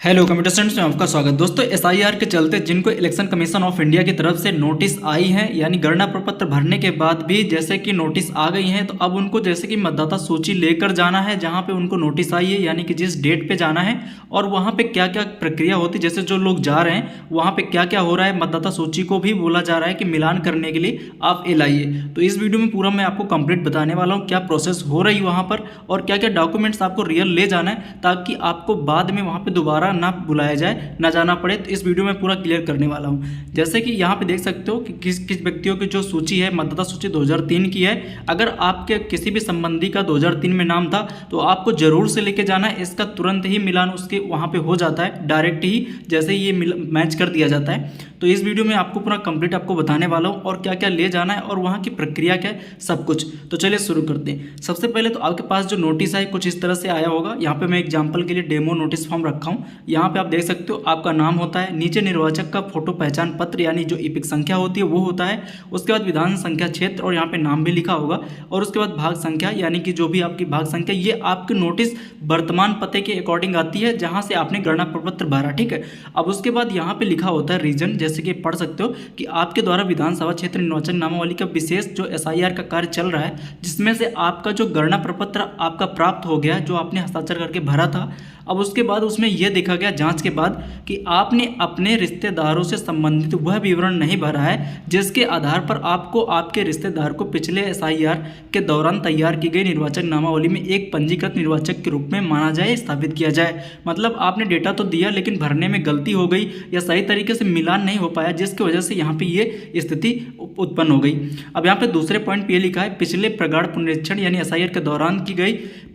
Hello computer students में आपका स्वागत। दोस्तों एसआईआर के चलते जिनको इलेक्शन कमीशन ऑफ इंडिया की तरफ से नोटिस आई है, यानी गणना प्रपत्र भरने के बाद भी जैसे कि नोटिस आ गई हैं, तो अब उनको जैसे कि मतदाता सूची लेकर जाना है जहां पे उनको नोटिस आई है, यानी कि जिस डेट पे जाना है और वहां पे क्या क्या प्रक्रिया होती है। जैसे जो लोग जा रहे हैं वहां पे क्या क्या हो रहा है, मतदाता सूची को भी बोला जा रहा है कि मिलान करने के लिए आप लाइए। तो इस वीडियो में पूरा मैं आपको कंप्लीट बताने वाला हूँ क्या प्रोसेस हो रही है वहाँ पर और क्या क्या डॉक्यूमेंट्स आपको रियल ले जाना है, ताकि आपको बाद में वहाँ पे दोबारा ना बुलाया जाए, ना जाना पड़े। तो इस वीडियो में पूरा क्लियर करने वाला हूँ। जैसे कि यहाँ पे देख सकते हो कि किस किस व्यक्तियों की जो सूची है, मतदाता सूची 2003 की है। अगर आपके किसी भी संबंधी का 2003 में नाम था तो आपको जरूर से लेके जाना है। इसका तुरंत ही मिलान उसके वहाँ पे हो जाता है, डायरेक्ट ही जैसे ये मैच कर दिया जाता है। तो इस वीडियो में आपको पूरा कंप्लीट आपको बताने वाला हूँ और क्या क्या ले जाना है और वहाँ की प्रक्रिया क्या है, सब कुछ। तो चलिए शुरू करते हैं। सबसे पहले तो आपके पास जो नोटिस है कुछ इस तरह से आया होगा। यहाँ पे मैं एग्जांपल के लिए डेमो नोटिस फॉर्म रखा हूँ। यहाँ पे आप देख सकते हो आपका नाम होता है, नीचे निर्वाचक का फोटो पहचान पत्र यानी जो ईपिक संख्या होती है वो होता है। उसके बाद विधान संख्या क्षेत्र और यहाँ पे नाम भी लिखा होगा। और उसके बाद भाग संख्या यानी कि जो भी आपकी भाग संख्या, ये आपके नोटिस वर्तमान पते के अकॉर्डिंग आती है जहाँ से आपने गणना प्रपत्र भरा, ठीक है। अब उसके बाद यहाँ पे लिखा होता है रीजन, जैसे कि पढ़ सकते हो कि आपके द्वारा विधानसभा क्षेत्र निर्वाचन नामावली का विशेष जो एसआईआर का कार्य चल रहा है, जिसमें से आपका जो गणना प्रपत्र आपका प्राप्त हो गया, जो आपने हस्ताक्षर करके भरा था। अब उसके बाद उसमें यह देखा गया जांच के बाद कि आपने अपने रिश्तेदारों से संबंधित वह विवरण नहीं भरा है जिसके आधार पर आपको आपके रिश्तेदार को पिछले एसआईआर के दौरान तैयार की गई निर्वाचक नामावली में एक पंजीकृत निर्वाचक के रूप में माना जाए, स्थापित किया जाए। मतलब आपने डेटा तो दिया लेकिन भरने में गलती हो गई या सही तरीके से मिलान नहीं हो पाया, जिसकी वजह से यहाँ पे ये स्थिति उत्पन्न हो गई। अब यहाँ पे दूसरे पॉइंट पे ये लिखा है, पिछले प्रगाढ़ पुनरीक्षण यानी एसआईआर के दौरान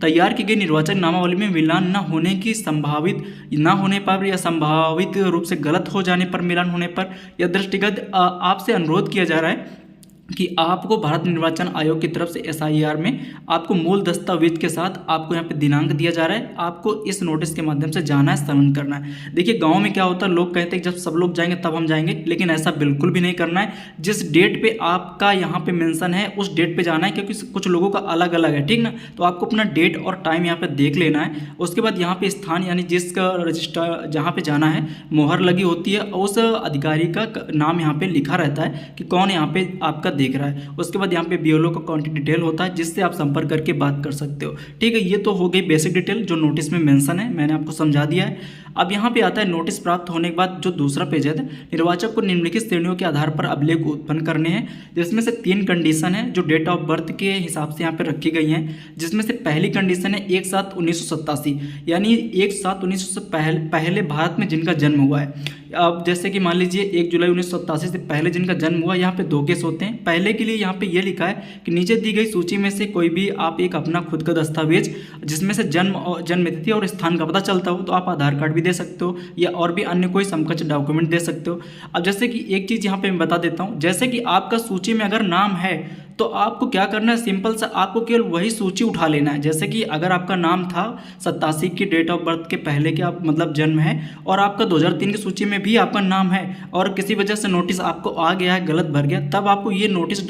तैयार की गई निर्वाचक नामावली में मिलान न होने की संभावित न होने पर या संभावित रूप से गलत हो जाने पर, मिलान होने पर या दृष्टिगत आपसे अनुरोध किया जा रहा है कि आपको भारत निर्वाचन आयोग की तरफ से एसआईआर में आपको मूल दस्तावेज के साथ आपको यहाँ पे दिनांक दिया जा रहा है। आपको इस नोटिस के माध्यम से जाना है, श्रवण करना है। देखिए गांव में क्या होता है, लोग कहते हैं जब सब लोग जाएंगे तब हम जाएंगे, लेकिन ऐसा बिल्कुल भी नहीं करना है। जिस डेट पे आपका यहाँ पे मेंशन है उस डेट पे जाना है, क्योंकि कुछ लोगों का अलग अलग है, ठीक ना। तो आपको अपना डेट और टाइम यहाँ पे देख लेना है। उसके बाद यहाँ पे स्थान यानी जिसका रजिस्टर जहाँ पे जाना है मोहर लगी होती है, उस अधिकारी का नाम यहाँ पे लिखा रहता है कि कौन यहाँ पे आपका देख रहा है। उसके बाद यहाँ पे बीएलओ का कॉन्टैक्ट डिटेल होता है जिससे आप संपर्क करके बात कर सकते हो, ठीक है। ये तो हो गई बेसिक डिटेल जो नोटिस में मेंशन है, मैंने आपको समझा दिया है। अब यहाँ पे आता है नोटिस प्राप्त होने के बाद जो दूसरा पेज है, निर्वाचक को निम्नलिखित श्रेणियों के आधार पर अभिलेख उत्पन्न करने हैं, जिसमें से 3 कंडीशन है जो डेट ऑफ बर्थ के हिसाब से यहाँ पे रखी गई हैं। जिसमें से पहली कंडीशन है 1/7/1987 यानी 1/7/1900 से पहले भारत में जिनका जन्म हुआ है। अब जैसे कि मान लीजिए 1 जुलाई 1987 से पहले जिनका जन्म हुआ, यहाँ पे 2 केस होते हैं। पहले के लिए यहाँ पे ये लिखा है कि नीचे दी गई सूची में से कोई भी आप एक अपना खुद का दस्तावेज जिसमें से जन्म तिथि और स्थान का पता चलता हो, तो आप आधार कार्ड भी दे सकते हो या और भी अन्य कोई समकक्ष डॉक्यूमेंट दे सकते हो। अब जैसे कि एक चीज़ यहाँ पे मैं बता देता हूँ, जैसे कि आपका सूची में अगर नाम है तो आपको क्या करना है, सिंपल सा आपको केवल वही सूची उठा लेना है। जैसे कि अगर आपका नाम था 87 की डेट ऑफ बर्थ के पहले के आप मतलब जन्म है और आपका 2003 की सूची में भी आपका नाम है और किसी वजह से नोटिस आपको आ गया है, गलत भर गया, तब आपको ये नोटिस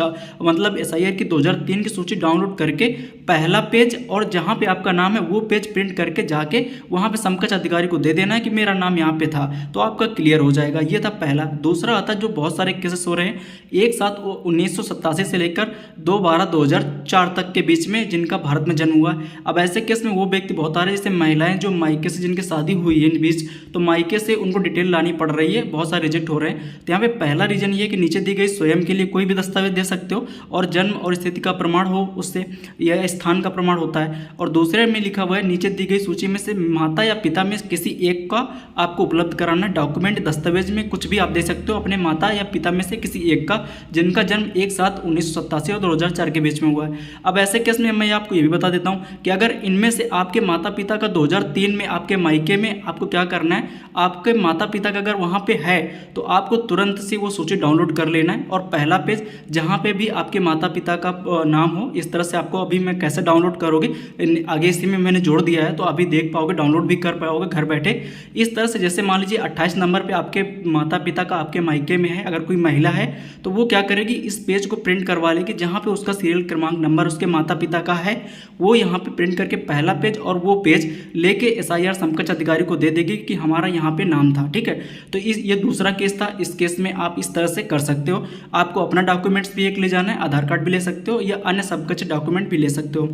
मतलब एसआईआर की 2003 की सूची डाउनलोड करके पहला पेज और जहाँ पे आपका नाम है वो पेज प्रिंट करके जाके वहाँ पे समकक्ष अधिकारी को दे देना है कि मेरा नाम यहाँ पे था, तो आपका क्लियर हो जाएगा। ये था पहला। दूसरा आता है जो बहुत सारे केसेस हो रहे हैं 1/7/1987 से लेकर 2/12/2004 तक के बीच में जिनका भारत में जन्म हुआ। अब ऐसे केस में वो व्यक्ति बहुत आ रहे हैं, जैसे महिलाएं जो मायके से जिनकी शादी हुई है इन बीच, तो मायके से उनको डिटेल लानी पड़ रही है, बहुत सारे रिजेक्ट हो रहे हैं। तो यहाँ पे पहला रीजन ये है कि नीचे दी गई स्वयं के लिए कोई भी दस्तावेज दे सकते हो और जन्म और स्थिति का प्रमाण हो, उससे यह स्थान का प्रमाण होता है। और दूसरे में लिखा हुआ है नीचे दी गई सूची में से माता या पिता में किसी एक का आपको उपलब्ध कराना है डॉक्यूमेंट, दस्तावेज में कुछ भी आप दे सकते हो अपने माता या पिता में से किसी एक का जिनका जन्म 1/7/1987 और 2004 के बीच में हुआ है। अब ऐसे केस में मैं आपको ये भी बता देता हूँ कि अगर इनमें से आपके माता पिता का 2003 में आपके मायके में आपको क्या करना है, आपके माता पिता का अगर वहाँ पे है तो आपको तुरंत से वो सूची डाउनलोड कर लेना है और पहला पेज जहाँ पे भी आपके माता पिता का नाम हो, इस तरह से आपको अभी मैं कैसे डाउनलोड करोगे आगे इसी में मैंने जोड़ दिया है, तो अभी देख पाओगे, डाउनलोड भी कर पाओगे घर बैठे। इस तरह से जैसे मान लीजिए 28 नंबर पे आपके माता पिता का आपके मायके में है, अगर कोई महिला है तो वो क्या करेगी, इस पेज को प्रिंट करवा लेगी कि जहाँ पे उसका सीरियल क्रमांक नंबर उसके माता पिता का है वो यहाँ पे प्रिंट करके पहला पेज और वो पेज लेके SIR समकक्ष अधिकारी को दे देगी कि हमारा यहाँ पे नाम था। ठीक है, तो ये दूसरा केस था। इस केस में आप इस तरह से कर सकते हो। आपको अपना डॉक्यूमेंट्स भी एक ले जाना है, आधार कार्ड भी ले सकते हो या अन्य समकक्ष डॉक्यूमेंट भी ले सकते हो।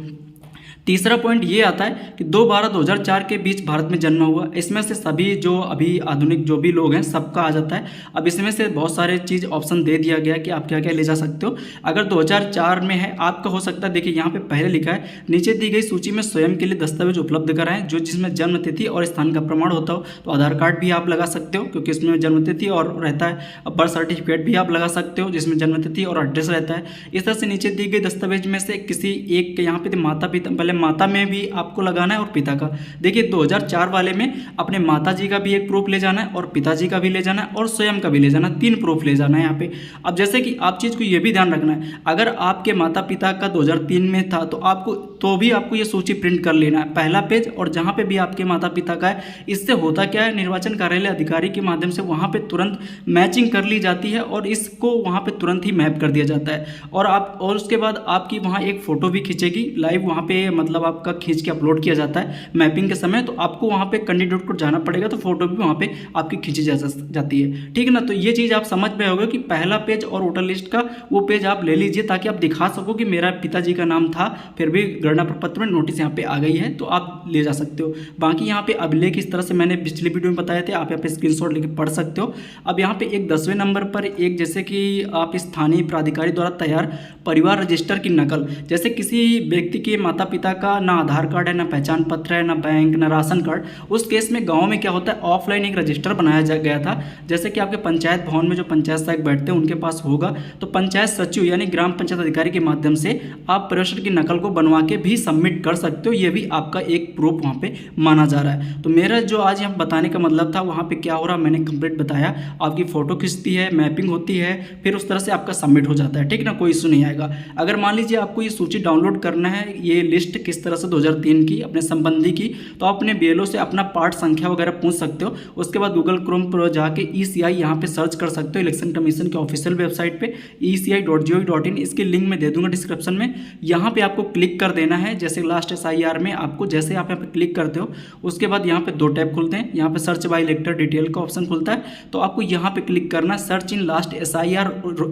तीसरा पॉइंट ये आता है कि 2/12/2004 के बीच भारत में जन्म हुआ। इसमें से सभी जो अभी आधुनिक जो भी लोग हैं सबका आ जाता है। अब इसमें से बहुत सारे चीज़ ऑप्शन दे दिया गया कि आप क्या क्या ले जा सकते हो। अगर 2004 में है आपका हो सकता है, देखिए यहाँ पे पहले लिखा है नीचे दी गई सूची में स्वयं के लिए दस्तावेज उपलब्ध कराएं जो जिसमें जन्म तिथि और स्थान का प्रमाण होता हो। तो आधार कार्ड भी आप लगा सकते हो क्योंकि इसमें जन्म तिथि और रहता है। बर्थ सर्टिफिकेट भी आप लगा सकते हो जिसमें जन्म तिथि और एड्रेस रहता है। इस तरह से नीचे दी गई दस्तावेज में से किसी एक के यहाँ पे माता पिता, पहले माता में भी आपको लगाना है और पिता का। देखिए 2004 वाले में अपने माता जी का भी एक प्रूफ ले जाना है और पिताजी का भी ले जाना है और स्वयं का भी ले जाना है। 3 प्रूफ ले जाना है यहाँ पे। अब जैसे कि आप चीज़ को ये भी ध्यान रखना है, अगर आपके माता पिता का 2003 में था तो आपको ये सूची प्रिंट कर लेना है, पहला पेज और जहाँ पे भी आपके माता पिता का है। इससे होता क्या है, निर्वाचन कार्यालय अधिकारी के माध्यम से वहाँ पे तुरंत मैचिंग कर ली जाती है और इसको वहाँ पे तुरंत ही मैप कर दिया जाता है। और उसके बाद आपकी वहाँ एक फ़ोटो भी खींचेगी लाइव, वहाँ पे मतलब आपका खींच के अपलोड किया जाता है मैपिंग के समय। तो आपको वहाँ पे कैंडिडेट को जाना पड़ेगा तो फोटो भी वहाँ पे आपकी खींची जाती है। ठीक है ना, तो ये चीज़ आप समझ पाए होगे कि पहला पेज और वोटर लिस्ट का वो पेज आप ले लीजिए ताकि आप दिखा सको कि मेरा पिताजी का नाम था, फिर भी गणना प्रपत्र में नोटिस यहाँ पे आ गई है, तो आप ले जा सकते हो। बाकी यहाँ पे अभिलेख इस तरह से मैंने पिछली वीडियो में बताए थे, आप यहाँ पे स्क्रीनशॉट लेके पढ़ सकते हो। अब यहाँ पे एक 10वें नंबर पर एक जैसे कि आप स्थानीय प्राधिकारी द्वारा तैयार परिवार रजिस्टर की नकल, जैसे किसी व्यक्ति के माता पिता का ना आधार कार्ड है, ना पहचान पत्र है, ना बैंक, ना राशन कार्ड, उस केस में गांव में क्या होता है ऑफलाइन एक रजिस्टर बनाया गया था। जैसे कि आपके पंचायत भवन में जो पंचायत सहायक बैठते हैं उनके पास होगा, तो पंचायत सचिव यानी ग्राम पंचायत अधिकारी के माध्यम से आप रजिस्टर की नकल को बनवा के भी सबमिट कर सकते हो। ये भी आपका एक प्रूफ वहाँ पे माना जा रहा है। तो मेरा जो आज यहाँ बताने का मतलब था वहाँ पे क्या हो रहा मैंने कंप्लीट बताया। आपकी फोटो खींचती है, मैपिंग होती है, फिर उस तरह से आपका सबमिट हो जाता है। ठीक ना, कोई इशू नहीं आएगा। अगर मान लीजिए आपको ये सूची डाउनलोड करना है, ये लिस्ट किस तरह से 2003 की अपने संबंधी की, तो आप अपने BLO से अपना पार्ट संख्या वगैरह पूछ सकते हो। उसके बाद गूगल क्रोम पर जाके ECI यहाँ पे सर्च कर सकते हो, इलेक्शन कमीशन के ऑफिशियल वेबसाइट पे eci.gov.in, इसके लिंक में दे दूंगा डिस्क्रिप्शन में। यहाँ पे आपको क्लिक कर देना है। जैसे लास्ट SIR में आपको जैसे आप यहाँ पे क्लिक करते हो उसके बाद यहाँ पे 2 टैब खुलते हैं। यहाँ पे सर्च बाय इलेक्टर डिटेल का ऑप्शन खुलता है, तो आपको यहाँ पे क्लिक करना है सर्च इन लास्ट SIR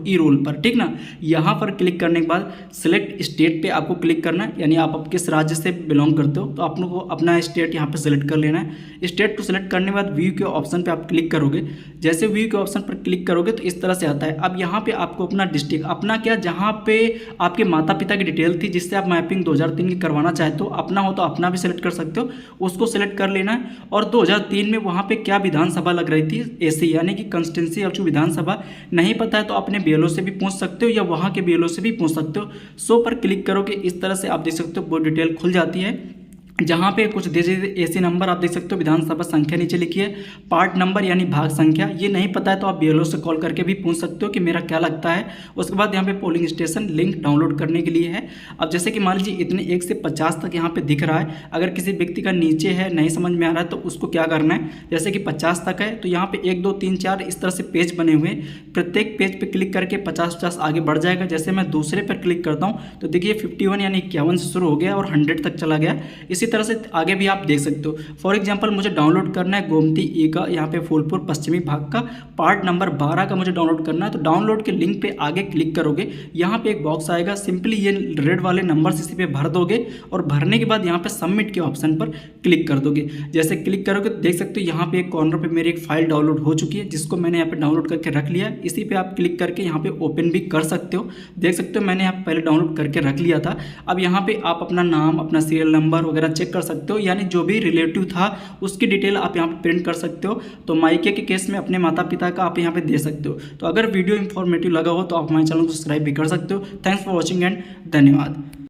ई-रोल पर। ठीक ना, यहाँ पर क्लिक करने के बाद सिलेक्ट स्टेट पे आपको क्लिक करना है, यानी आप किस राज्य से बिलोंग करते हो तो आप लोग को अपना स्टेट यहाँ पे सिलेक्ट कर लेना है। स्टेट को सिलेक्ट करने के बाद व्यू के ऑप्शन पे आप क्लिक करोगे। जैसे व्यू के ऑप्शन पर क्लिक करोगे तो इस तरह से आता है। अब यहाँ पे आपको अपना डिस्ट्रिक्ट, अपना क्या, जहाँ पे आपके माता पिता की डिटेल थी जिससे आप मैपिंग 2003 की करवाना चाहते हो, अपना हो तो अपना भी सिलेक्ट कर सकते हो, उसको सिलेक्ट कर लेना है। और 2003 में वहाँ पे क्या विधानसभा लग रही थी, AC यानी कि कंस्टिट्यूंसी ऑफ विधानसभा, नहीं पता है तो अपने BLO से भी पूछ सकते हो या वहाँ के BLO से भी पूछ सकते हो। सो पर क्लिक करोगे, इस तरह से आप देख सकते हो वो डिटेल खुल जाती है। जहाँ पे कुछ दे AC नंबर आप देख सकते हो, विधानसभा संख्या नीचे लिखी है, पार्ट नंबर यानी भाग संख्या, ये नहीं पता है तो आप BLO से कॉल करके भी पूछ सकते हो कि मेरा क्या लगता है। उसके बाद यहाँ पे पोलिंग स्टेशन लिंक डाउनलोड करने के लिए है। अब जैसे कि मान लीजिए इतने 1 से 50 तक यहाँ पे दिख रहा है, अगर किसी व्यक्ति का नीचे है नहीं समझ में आ रहा है तो उसको क्या करना है, जैसे कि 50 तक है तो यहाँ पे 1 2 3 4 इस तरह से पेज बने हुए, प्रत्येक पेज पे क्लिक करके 50 आगे बढ़ जाएगा। जैसे मैं दूसरे पर क्लिक करता हूँ तो देखिए 51 यानी 51 से शुरू हो गया और 100 तक चला गया। इसी तरह से आगे भी आप देख सकते हो। फॉर एग्जांपल मुझे डाउनलोड करना है गोमती E का, यहाँ पे फूलपुर पश्चिमी भाग का पार्ट नंबर 12 का मुझे डाउनलोड करना है। तो डाउनलोड के लिंक पे आगे क्लिक करोगे, यहाँ पे एक बॉक्स आएगा, सिंपली ये रेड वाले नंबर्स इसी पे भर दोगे और भरने के बाद यहाँ पे सबमिट के ऑप्शन पर क्लिक कर दोगे। जैसे क्लिक करोगे तो देख सकते हो यहाँ पे एक कॉर्नर पे मेरी एक फाइल डाउनलोड हो चुकी है जिसको मैंने यहाँ पे डाउनलोड करके रख लिया। इसी पे आप क्लिक करके यहाँ पे ओपन भी कर सकते हो। देख सकते हो मैंने यहाँ पहले डाउनलोड करके रख लिया था। अब यहाँ पे आप अपना नाम, अपना सीरियल नंबर वगैरह चेक कर सकते हो, यानी जो भी रिलेटिव था उसकी डिटेल आप यहाँ पे प्रिंट कर सकते हो। तो मायके के केस में अपने माता पिता का आप यहाँ पे दे सकते हो। तो अगर वीडियो इंफॉर्मेटिव लगा हो तो आप हमारे चैनल को सब्सक्राइब भी कर सकते हो। थैंक्स फॉर वॉचिंग एंड धन्यवाद।